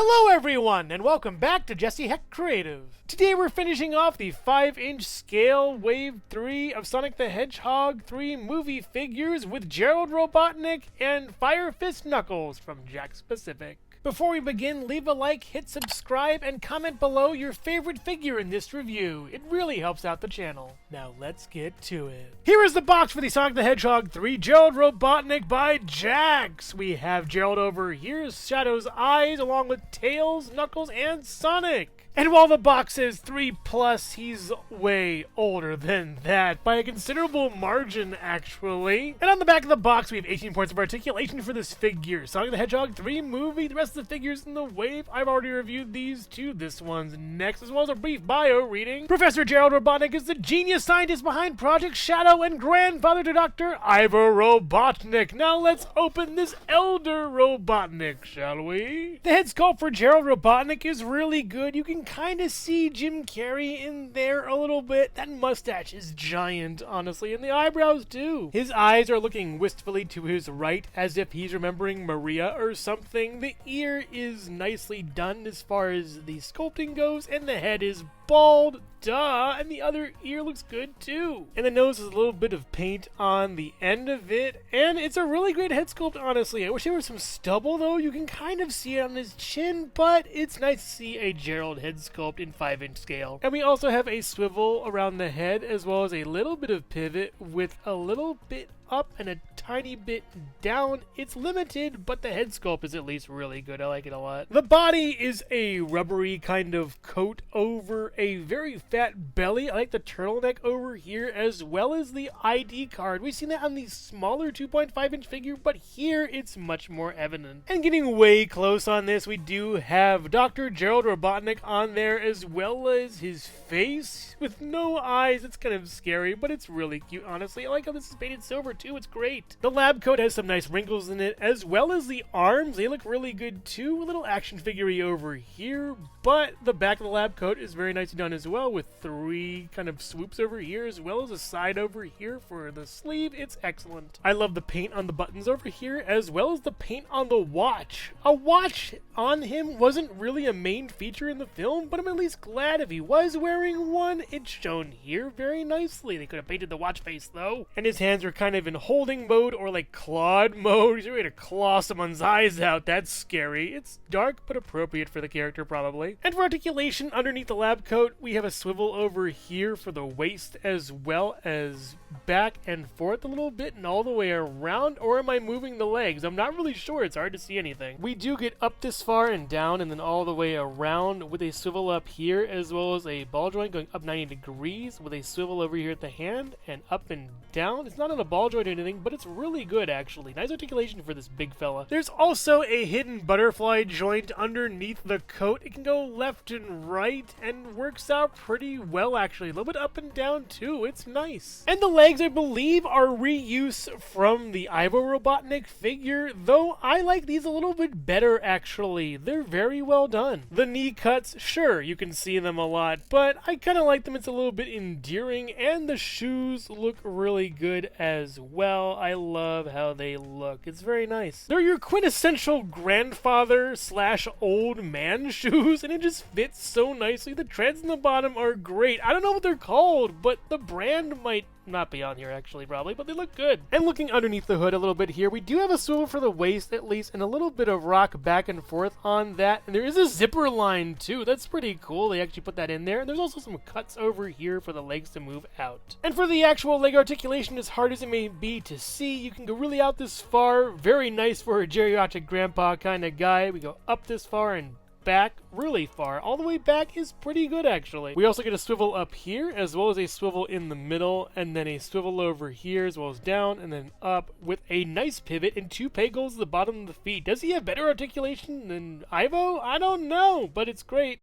Hello everyone, and welcome back to Jesse Hecht Creative. Today we're finishing off the 5-inch scale Wave 3 of Sonic the Hedgehog 3 movie figures with GERALD ROBOTNIK and Fire Fist Knuckles from Jakks Pacific. Before we begin, leave a like, hit subscribe, and comment below your favorite figure in this review. It really helps out the channel. Now let's get to it. Here is the box for the Sonic the Hedgehog 3 GERALD ROBOTNIK by Jakks. We have GERALD over here, Shadow's eyes, along with Tails, Knuckles, and Sonic. And while the box says 3+, he's way older than that, by a considerable margin, actually. And on the back of the box, we have 18 points of articulation for this figure. Sonic the Hedgehog 3 movie, the rest of the figures in the wave, I've already reviewed these two. This one's next, as well as a brief bio reading. Professor GERALD ROBOTNIK is the genius scientist behind Project Shadow and grandfather to Dr. Ivor Robotnik. Now let's open this Elder Robotnik, shall we? The head sculpt for GERALD ROBOTNIK is really good. You can kind of see Jim Carrey in there a little bit. That mustache is giant, honestly, and the eyebrows too. His eyes are looking wistfully to his right as if he's remembering Maria or something. The ear is nicely done as far as the sculpting goes, and the head is bald, duh, and the other ear looks good too. And the nose is a little bit of paint on the end of it, and it's a really great head sculpt, honestly. I wish there was some stubble though. You can kind of see it on his chin, but it's nice to see a GERALD head sculpt in 5-inch scale. And we also have a swivel around the head, as well as a little bit of pivot with a little bit up and a tiny bit down. It's limited, but the head sculpt is at least really good. I like it a lot. The body is a rubbery kind of coat over a very fat belly. I like the turtleneck over here, as well as the ID card. We've seen that on the smaller 2.5-inch figure, but here it's much more evident. And getting way close on this, we do have Dr. GERALD ROBOTNIK on there, as well as his face with no eyes. It's kind of scary, but it's really cute, honestly. I like how this is painted silver too. It's great. The lab coat has some nice wrinkles in it, as well as the arms. They look really good too. A little action figure-y over here, but the back of the lab coat is very nicely done as well, with 3 kind of swoops over here, as well as a side over here for the sleeve. It's excellent. I love the paint on the buttons over here, as well as the paint on the watch. A watch on him wasn't really a main feature in the film, but I'm at least glad if he was wearing one. It's shown here very nicely. They could have painted the watch face though. And his hands are kind of in holding mode, or like clawed mode. He's ready to claw someone's eyes out. That's scary. It's dark but appropriate for the character, probably. And for articulation, underneath the lab coat, we have a swivel over here for the waist, as well as back and forth a little bit and all the way around. Or am I moving the legs? I'm not really sure. It's hard to see anything. We do get up this far and down and then all the way around with a swivel up here, as well as a ball joint going up 90 degrees with a swivel over here at the hand and up and down. It's not on a ball joint or anything, but it's really good, actually. Nice articulation for this big fella. There's also a hidden butterfly joint underneath the coat. It can go left and right and works out pretty well, actually. A little bit up and down too. It's nice. And the legs, I believe, are reuse from the Ivor Robotnik figure, though I like these a little bit better, actually. They're very well done. The knee cuts, sure, you can see them a lot, but I kind of like them. It's a little bit endearing, and the shoes look really good as well. I love how they look. It's very nice. They're your quintessential grandfather slash old man shoes, and it just fits so nicely. The treads in the bottom are great. I don't know what they're called, but the brand might not be on here, actually, probably, but they look good. And looking underneath the hood a little bit here, we do have a swivel for the waist, at least, and a little bit of rock back and forth on that. And there is a zipper line too. That's pretty cool. They actually put that in there. And there's also some cuts over here for the legs to move out. And for the actual leg articulation, as hard as it may be to see, you can go really out this far. Very nice for a geriatric grandpa kind of guy. We go up this far and back really far. All the way back is pretty good, actually. We also get a swivel up here, as well as a swivel in the middle, and then a swivel over here, as well as down, and then up, with a nice pivot and 2 pegals at the bottom of the feet. Does he have better articulation than Ivo? I don't know, but it's great.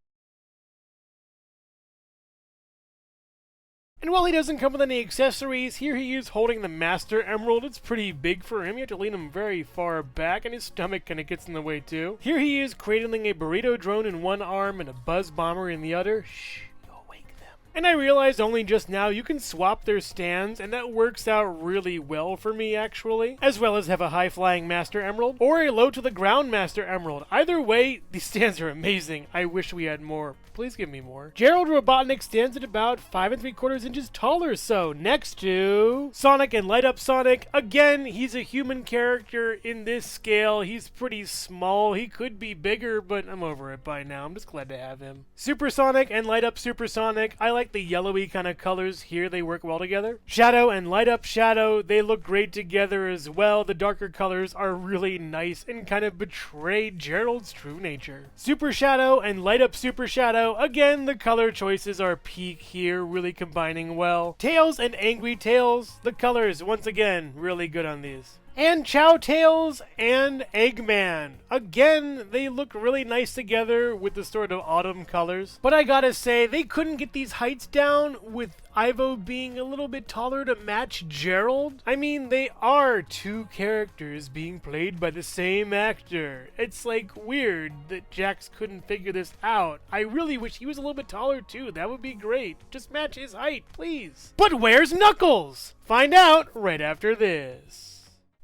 And while he doesn't come with any accessories, here he is holding the Master Emerald. It's pretty big for him. You have to lean him very far back, and his stomach kind of gets in the way too. Here he is cradling a burrito drone in one arm and a buzz bomber in the other. Shh, you'll wake them. And I realized only just now you can swap their stands, and that works out really well for me actually, as well as have a high-flying Master Emerald or a low-to-the-ground Master Emerald. Either way, these stands are amazing. I wish we had more. Please give me more. GERALD ROBOTNIK stands at about 5 3/4 inches taller, so next to Sonic and Light Up Sonic. Again, he's a human character in this scale. He's pretty small. He could be bigger, but I'm over it by now. I'm just glad to have him. Super Sonic and Light Up Super Sonic. I like the yellowy kind of colors here. They work well together. Shadow and Light Up Shadow. They look great together as well. The darker colors are really nice and kind of betray GERALD's true nature. Super Shadow and Light Up Super Shadow. Again, the color choices are peak here, really combining well. Tails and Angry Tails. The colors, once again, really good on these. And Chow Tails and Eggman. Again, they look really nice together with the sort of autumn colors. But I gotta say, they couldn't get these heights down with Ivo being a little bit taller to match GERALD. I mean, they are two characters being played by the same actor. It's like weird that Jakks couldn't figure this out. I really wish he was a little bit taller too. That would be great. Just match his height, please. But where's Knuckles? Find out right after this.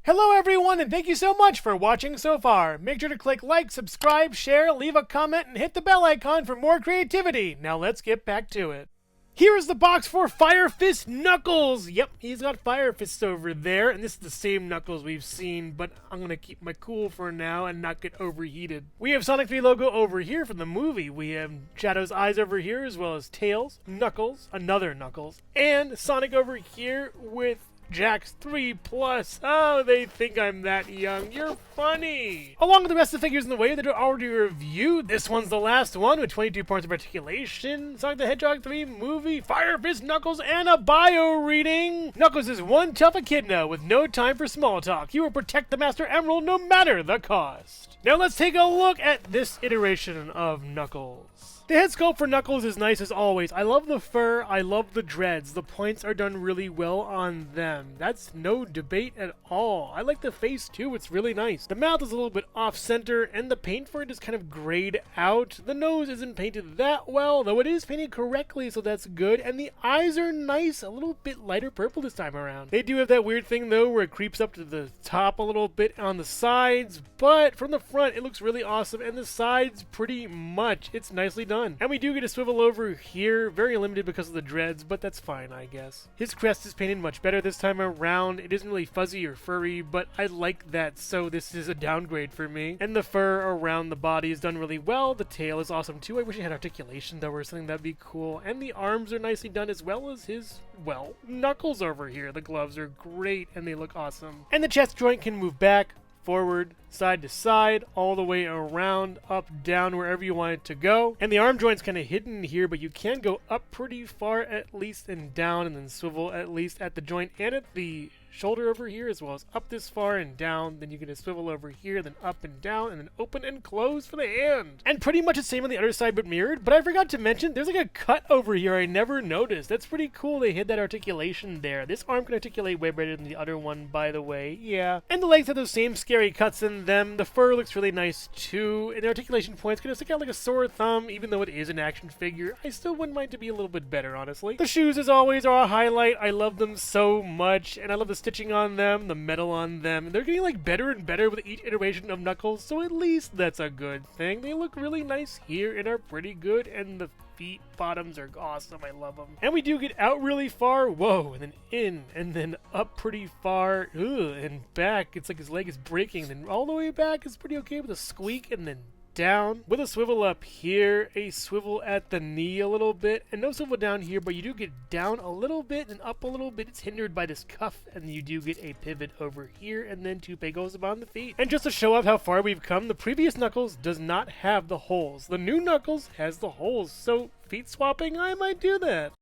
Hello everyone, and thank you so much for watching so far. Make sure to click like, subscribe, share, leave a comment, and hit the bell icon for more creativity. Now let's get back to it. Here is the box for Fire Fist Knuckles. Yep, he's got Fire Fists over there, and this is the same Knuckles we've seen, but I'm going to keep my cool for now and not get overheated. We have Sonic 3 logo over here from the movie. We have Shadow's eyes over here, as well as Tails, Knuckles, another Knuckles, and Sonic over here with Jakks 3+. Oh, they think I'm that young. You're funny. Along with the rest of the figures in the wave that are already reviewed, this one's the last one with 22 points of articulation, Sonic the Hedgehog 3 movie, Fire Fist Knuckles, and a bio reading. Knuckles is one tough echidna with no time for small talk. He will protect the Master Emerald no matter the cost. Now let's take a look at this iteration of Knuckles. The head sculpt for Knuckles is nice as always. I love the fur, I love the dreads. The points are done really well on them. That's no debate at all. I like the face too, it's really nice. The mouth is a little bit off center and the paint for it is kind of grayed out. The nose isn't painted that well, though it is painted correctly, so that's good. And the eyes are nice, a little bit lighter purple this time around. They do have that weird thing though where it creeps up to the top a little bit on the sides, but from the front it looks really awesome, and the sides pretty much, it's nicely done. And we do get a swivel over here, very limited because of the dreads, but that's fine, I guess. His crest is painted much better this time around. It isn't really fuzzy or furry, but I like that, so this is a downgrade for me. And the fur around the body is done really well. The tail is awesome too. I wish it had articulation though, or something that'd be cool. And the arms are nicely done, as well as his, well, Knuckles over here. The gloves are great and they look awesome. And the chest joint can move back, forward, side to side, all the way around, up, down, wherever you want it to go. And the arm joint's kind of hidden here, but you can go up pretty far at least and down, and then swivel at least at the joint and at the shoulder over here, as well as up this far and down. Then you can just swivel over here, then up and down, and then open and close for the hand. And pretty much the same on the other side, but mirrored. But I forgot to mention, there's like a cut over here I never noticed. That's pretty cool. They hid that articulation there. This arm can articulate way better than the other one, by the way. Yeah. And the legs have those same scary cuts in them. The fur looks really nice too. And the articulation points kind of stick out like a sore thumb, even though it is an action figure. I still wouldn't mind to be a little bit better, honestly. The shoes, as always, are a highlight. I love them so much, and I love the stitching on them, the metal on them. They're getting like better and better with each iteration of Knuckles, so at least that's a good thing. They look really nice here and are pretty good, and the feet bottoms are awesome. I love them. And we do get out really far, whoa, and then in, and then up pretty far, and back. It's like his leg is breaking, then all the way back is pretty okay with a squeak, and then down with a swivel up here, a swivel at the knee a little bit, and no swivel down here, but you do get down a little bit and up a little bit. It's hindered by this cuff, and you do get a pivot over here, and then two pegos upon the feet. And just to show off how far we've come, the previous Knuckles does not have the holes. The new Knuckles has the holes, so feet swapping, I might do that.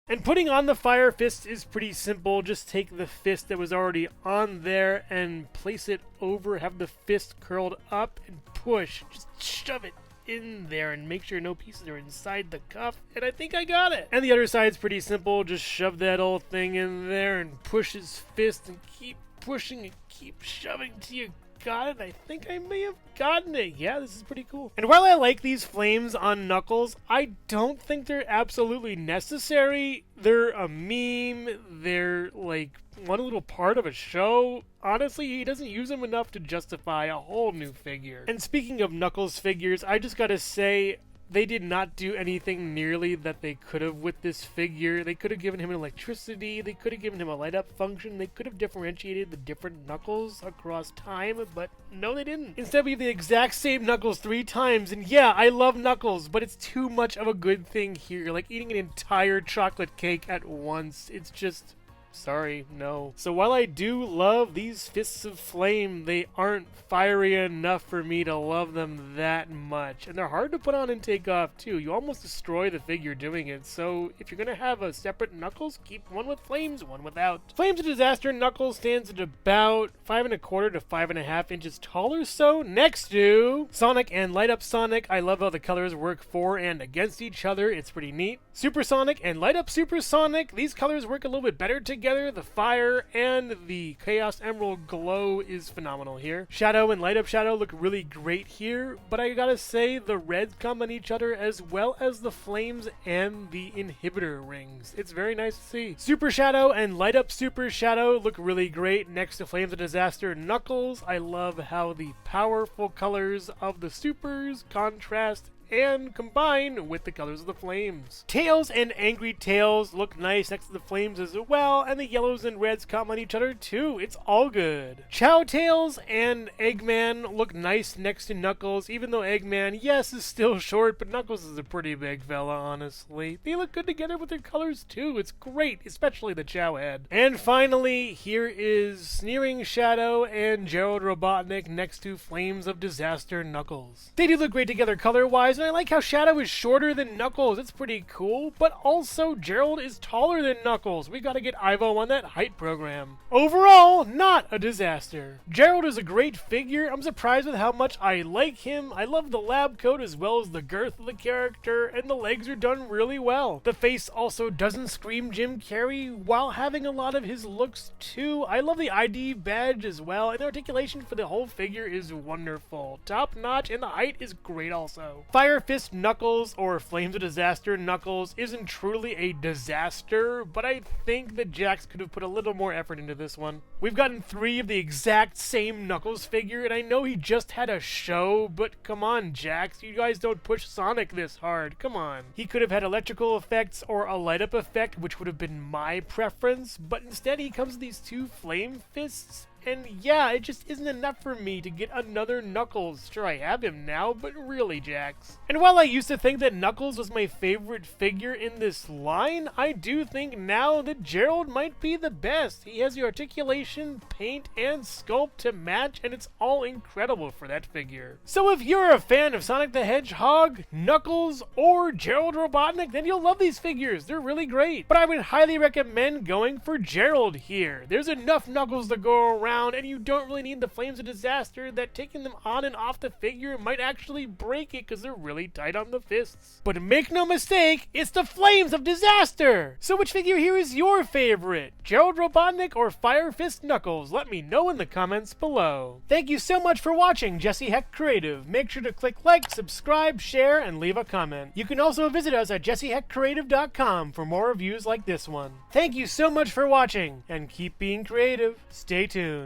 And putting on the Fire Fist is pretty simple. Just take the fist that was already on there and place it over, have the fist curled up and push. Just shove it in there and make sure no pieces are inside the cuff, and I think I got it. And the other side's pretty simple. Just shove that old thing in there and push his fist and keep pushing and keep shoving till you got it. I think I may have gotten it. Yeah, this is pretty cool. And while I like these flames on Knuckles, I don't think they're absolutely necessary. They're a meme. They're like one little part of a show. Honestly, he doesn't use them enough to justify a whole new figure. And speaking of Knuckles figures, I just gotta say, they did not do anything nearly that they could have with this figure. They could have given him an electricity, they could have given him a light up function, they could have differentiated the different Knuckles across time, but no they didn't. Instead we have the exact same Knuckles 3 times, and yeah, I love Knuckles, but it's too much of a good thing here. Like eating an entire chocolate cake at once, it's just... sorry, no. So while I do love these Fists of Flame, they aren't fiery enough for me to love them that much. And they're hard to put on and take off too. You almost destroy the figure doing it. So if you're gonna have a separate Knuckles, keep one with flames, one without. Flames of Disaster Knuckles stands at about 5¼ to 5½ inches taller, so next to Sonic and Light Up Sonic. I love how the colors work for and against each other. It's pretty neat. Super Sonic and Light Up Super Sonic. These colors work a little bit better together. The fire and the Chaos Emerald glow is phenomenal here. Shadow and Light Up Shadow look really great here, but I gotta say the reds complement each other as well as the flames and the inhibitor rings. It's very nice to see. Super Shadow and Light Up Super Shadow look really great next to Flames of Disaster Knuckles. I love how the powerful colors of the supers contrast and combine with the colors of the flames. Tails and Angry Tails look nice next to the flames as well, and the yellows and reds complement each other too. It's all good. Chow Tails and Eggman look nice next to Knuckles, even though Eggman, yes, is still short, but Knuckles is a pretty big fella, honestly. They look good together with their colors too. It's great, especially the Chow head. And finally, here is Sneering Shadow and Gerald Robotnik next to Flames of Disaster Knuckles. They do look great together color-wise, and I like how Shadow is shorter than Knuckles. It's pretty cool, but also Gerald is taller than Knuckles. We gotta get Ivo on that height program. Overall, not a disaster. Gerald is a great figure. I'm surprised with how much I like him. I love the lab coat as well as the girth of the character, and the legs are done really well. The face also doesn't scream Jim Carrey while having a lot of his looks too. I love the ID badge as well, and the articulation for the whole figure is wonderful. Top notch, and the height is great also. Fire Fist Knuckles, or Flames of Disaster Knuckles, isn't truly a disaster, but I think that Jakks could have put a little more effort into this one. We've gotten 3 of the exact same Knuckles figure, and I know he just had a show, but come on, Jakks, you guys don't push Sonic this hard, come on. He could have had electrical effects or a light up effect, which would have been my preference, but instead he comes with these 2 flame fists. And yeah, it just isn't enough for me to get another Knuckles. Sure, I have him now, but really, Jakks. And while I used to think that Knuckles was my favorite figure in this line, I do think now that Gerald might be the best. He has the articulation, paint, and sculpt to match, and it's all incredible for that figure. So if you're a fan of Sonic the Hedgehog, Knuckles, or Gerald Robotnik, then you'll love these figures. They're really great. But I would highly recommend going for Gerald here. There's enough Knuckles to go around, and you don't really need the Flames of Disaster that taking them on and off the figure might actually break it because they're really tight on the fists. But make no mistake, it's the Flames of Disaster! So which figure here is your favorite? Gerald Robotnik or Fire Fist Knuckles? Let me know in the comments below. Thank you so much for watching Jesse Hecht Creative. Make sure to click like, subscribe, share, and leave a comment. You can also visit us at jessehechtcreative.com for more reviews like this one. Thank you so much for watching, and keep being creative. Stay tuned.